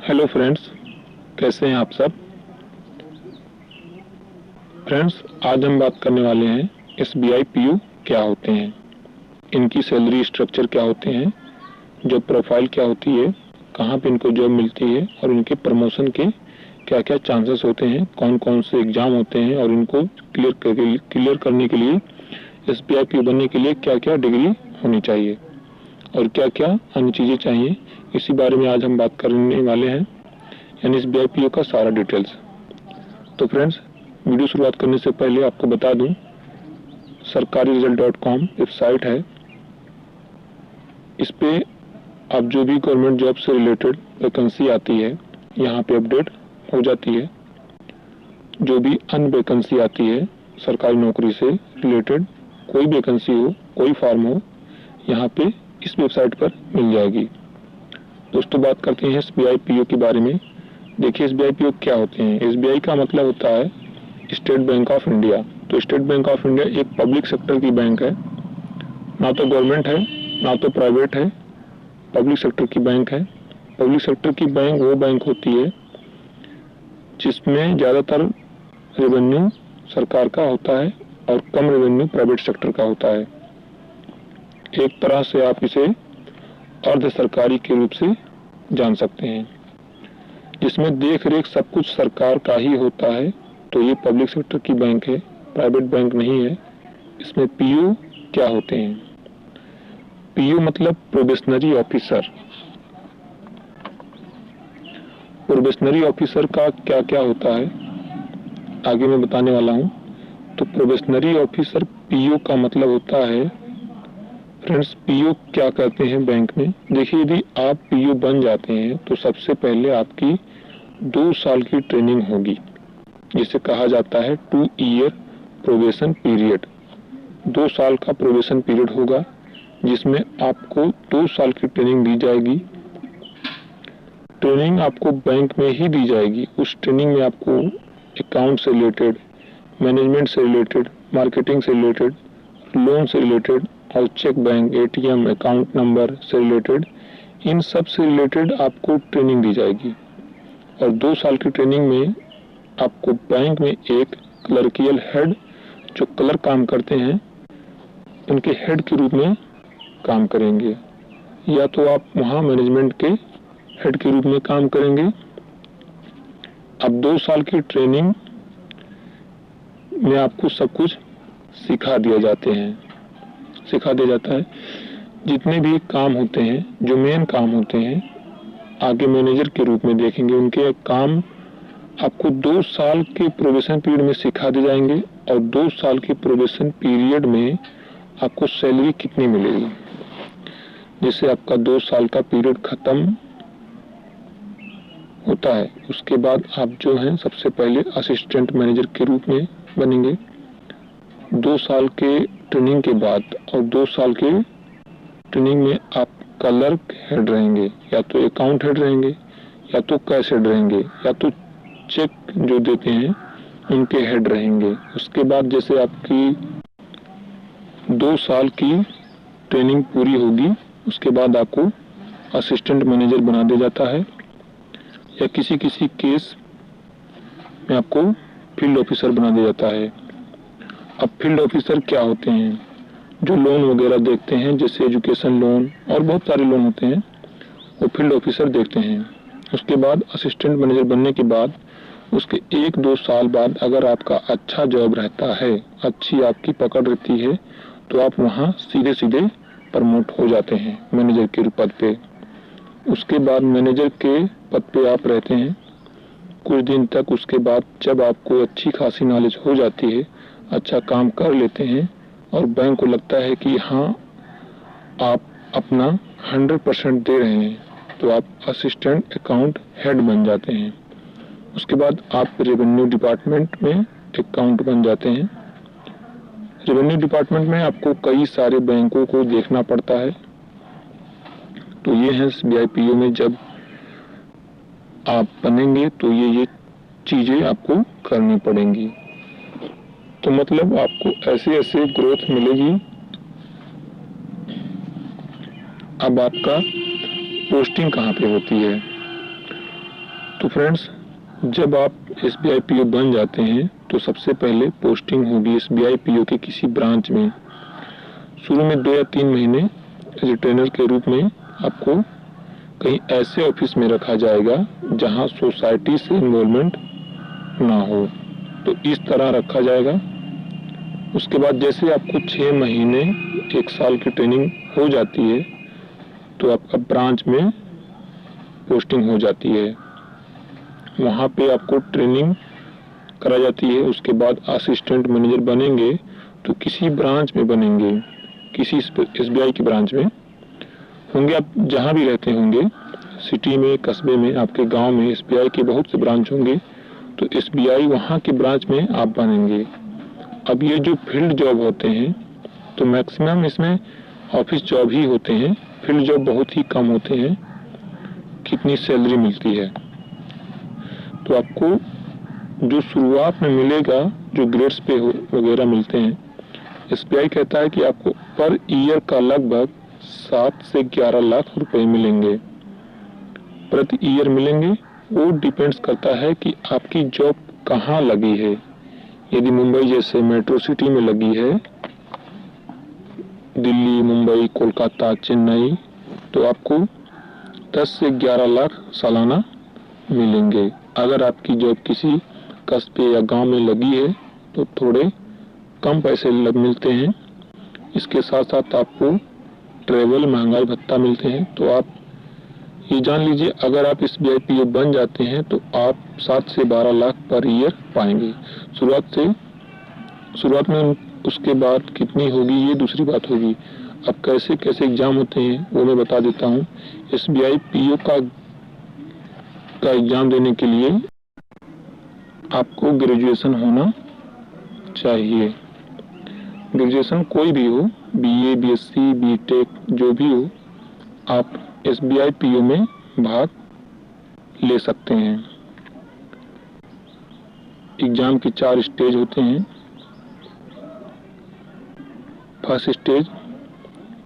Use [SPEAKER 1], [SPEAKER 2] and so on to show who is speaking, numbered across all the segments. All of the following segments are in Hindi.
[SPEAKER 1] हेलो फ्रेंड्स, कैसे हैं आप सब। फ्रेंड्स, आज हम बात करने वाले हैं एसबीआई पीयू क्या होते हैं, इनकी सैलरी स्ट्रक्चर क्या होते हैं, जॉब प्रोफाइल क्या होती है, कहाँ पे इनको जॉब मिलती है और इनके प्रमोशन के क्या क्या चांसेस होते हैं, कौन कौन से एग्जाम होते हैं और इनको क्लियर करने के लिए एसबीआई पीयू बनने के लिए क्या क्या डिग्री होनी चाहिए और क्या क्या अन्य चीज़ें चाहिए, इसी बारे में आज हम बात करने वाले हैं, यानी एसबीआई पीयू का सारा डिटेल्स। तो फ्रेंड्स, वीडियो शुरुआत करने से पहले आपको बता दूं, सरकारी रिजल्ट.com वेबसाइट है। इस पे आप जो भी गवर्नमेंट जॉब से रिलेटेड वैकेंसी आती है यहाँ पे अपडेट हो जाती है। जो भी अन्य वैकेंसी आती है सरकारी नौकरी से रिलेटेड, कोई वैकेंसी हो, कोई फॉर्म हो, यहाँ पे इस वेबसाइट पर मिल जाएगी। दोस्तों, बात करते हैं एसबीआई पीयू के बारे में। देखिए, एसबीआई पीयू क्या होते हैं। एसबीआई का मतलब होता है स्टेट बैंक ऑफ इंडिया। तो स्टेट बैंक ऑफ इंडिया एक पब्लिक सेक्टर की बैंक है, ना तो गवर्नमेंट है ना तो प्राइवेट है, पब्लिक सेक्टर की बैंक है। पब्लिक सेक्टर की बैंक वो बैंक होती है जिसमें ज़्यादातर रेवेन्यू सरकार का होता है और कम रेवेन्यू प्राइवेट सेक्टर का होता है। एक तरह से आप इसे अर्ध सरकारी के रूप से जान सकते हैं, जिसमें देख रेख सब कुछ सरकार का ही होता है। तो ये पब्लिक सेक्टर की बैंक है, प्राइवेट बैंक नहीं है। इसमें पीयू क्या होते हैं। पीयू मतलब प्रोबेशनरी ऑफिसर। प्रोबेशनरी ऑफिसर का क्या क्या होता है आगे मैं बताने वाला हूँ। तो प्रोबेशनरी ऑफिसर पीयू का मतलब होता है, फ्रेंड्स, पीयू क्या करते हैं बैंक में। देखिए, यदि आप पीयू बन जाते हैं तो सबसे पहले आपकी 2 साल की ट्रेनिंग होगी, जिसे कहा जाता है 2 ईयर प्रोबेशन पीरियड। 2 साल का प्रोबेशन पीरियड होगा जिसमें आपको 2 साल की ट्रेनिंग दी जाएगी। ट्रेनिंग आपको बैंक में ही दी जाएगी। उस ट्रेनिंग में आपको अकाउंट से रिलेटेड, मैनेजमेंट से रिलेटेड, मार्केटिंग से रिलेटेड, लोन से रिलेटेड और cheque bank, ATM, account number से रिलेटेड, इन सब से रिलेटेड आपको ट्रेनिंग दी जाएगी। और 2 साल की ट्रेनिंग में आपको बैंक में एक क्लर्कियल हेड, जो क्लर्क काम करते हैं, उनके हेड के रूप में काम करेंगे, या तो आप वहाँ मैनेजमेंट के हेड के रूप में काम करेंगे। अब 2 साल की ट्रेनिंग में आपको सब कुछ सिखा दिया जाता है। जितने भी काम होते हैं, जो मेन काम होते हैं, आगे मैनेजर के रूप में देखेंगे, उनके काम आपको 2 साल के प्रोबेशन पीरियड में सिखा दिए जाएंगे। और 2 साल के प्रोबेशन पीरियड में आपको सैलरी कितनी मिलेगी। जैसे आपका 2 साल का पीरियड खत्म होता है, उसके बाद आप जो हैं सबसे पहले असिस्टेंट मैनेजर के रूप में बनेंगे। 2 साल के ट्रेनिंग के बाद और 2 साल के ट्रेनिंग में आप क्लर्क हेड रहेंगे, या तो अकाउंट हेड रहेंगे, या तो कैश हेड रहेंगे, या तो चेक जो देते हैं उनके हेड रहेंगे। उसके बाद जैसे आपकी 2 साल की ट्रेनिंग पूरी होगी, उसके बाद आपको असिस्टेंट मैनेजर बना दिया जाता है, या किसी किसी केस में आपको फील्ड ऑफिसर बना दिया जाता है। अब फील्ड ऑफिसर क्या होते हैं, जो लोन वगैरह देखते हैं, जैसे एजुकेशन लोन और बहुत सारे लोन होते हैं, वो फील्ड ऑफिसर देखते हैं। उसके बाद असिस्टेंट मैनेजर बनने के बाद उसके 1-2 साल बाद अगर आपका अच्छा जॉब रहता है, अच्छी आपकी पकड़ रहती है, तो आप वहाँ सीधे सीधे प्रमोट हो जाते हैं मैनेजर के पद पे। उसके बाद मैनेजर के पद पे आप रहते हैं कुछ दिन तक। उसके बाद जब आपको अच्छी खासी नॉलेज हो जाती है, अच्छा काम कर लेते हैं और बैंक को लगता है कि हाँ, आप अपना 100% दे रहे हैं, तो आप असिस्टेंट अकाउंट हेड बन जाते हैं। उसके बाद आप रेवेन्यू डिपार्टमेंट में अकाउंट बन जाते हैं। रेवेन्यू डिपार्टमेंट में आपको कई सारे बैंकों को देखना पड़ता है। तो ये है एसबीआई पीयू में जब आप बनेंगे तो ये चीजें आपको करनी पड़ेंगी। तो मतलब आपको ऐसे ऐसे ग्रोथ मिलेगी। अब आपका पोस्टिंग कहाँ पे होती है। तो फ्रेंड्स, जब आप SBI PO बन जाते हैं तो सबसे पहले पोस्टिंग होगी SBI PO के किसी ब्रांच में। शुरू में 2 या 3 महीने एज ए ट्रेनर के रूप में आपको कहीं ऐसे ऑफिस में रखा जाएगा जहां सोसाइटी से इन्वॉल्वमेंट ना हो, तो इस तरह रखा जाएगा। उसके बाद जैसे आपको 6 महीने 1 साल की ट्रेनिंग हो जाती है तो आपका ब्रांच में पोस्टिंग हो जाती है, वहाँ पे आपको ट्रेनिंग करा जाती है। उसके बाद असिस्टेंट मैनेजर बनेंगे तो किसी ब्रांच में बनेंगे, किसी SBI की ब्रांच में होंगे। आप जहाँ भी रहते होंगे, सिटी में, कस्बे में, आपके गांव में SBI के बहुत से ब्रांच होंगे, तो SBI वहाँ के ब्रांच में आप बनेंगे। अब ये जो फील्ड जॉब होते हैं तो मैक्सिमम इसमें ऑफिस जॉब ही होते हैं, फील्ड जॉब बहुत ही कम होते हैं। कितनी सैलरी मिलती है तो आपको जो शुरुआत में मिलेगा, जो ग्रेड्स पे वगैरह मिलते हैं, SBI कहता है कि आपको पर ईयर का लगभग 7 से 11 लाख रुपए मिलेंगे, प्रति ईयर मिलेंगे। वो डिपेंड्स करता है कि आपकी जॉब कहाँ लगी है। यदि मुंबई जैसे मेट्रो सिटी में लगी है, दिल्ली, मुंबई, कोलकाता, चेन्नई, तो आपको 10 से 11 लाख सालाना मिलेंगे। अगर आपकी जॉब किसी कस्बे या गांव में लगी है तो थोड़े कम पैसे मिलते हैं। इसके साथ साथ आपको ट्रेवल, महंगाई भत्ता मिलते हैं। तो आप ये जान लीजिए, अगर आप SBI PO बन जाते हैं तो आप 7 से 12 लाख पर ईयर पाएंगे शुरुआत में। उसके बाद कितनी होगी ये दूसरी बात होगी। अब कैसे कैसे एग्जाम होते हैं वो मैं बता देता हूँ। SBI PO का एग्जाम देने के लिए आपको ग्रेजुएशन होना चाहिए। ग्रेजुएशन कोई भी हो, BA, BSc, BTech जो भी हो, आप SBI PO में भाग ले सकते हैं। एग्जाम के 4 स्टेज होते हैं। First stage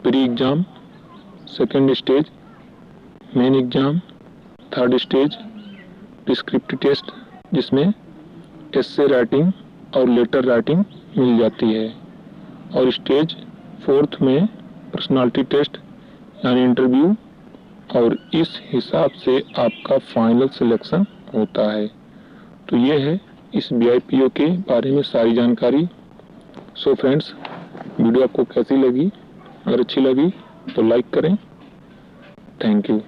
[SPEAKER 1] pre exam, second stage main exam, third stage descriptive test जिसमें एस्से राइटिंग और लेटर राइटिंग मिल जाती है, और स्टेज 4th में पर्सनालिटी टेस्ट यानी इंटरव्यू, और इस हिसाब से आपका फाइनल सिलेक्शन होता है। तो ये है SBI PO के बारे में सारी जानकारी। सो फ्रेंड्स, वीडियो आपको कैसी लगी? अगर अच्छी लगी तो लाइक करें। Thank you.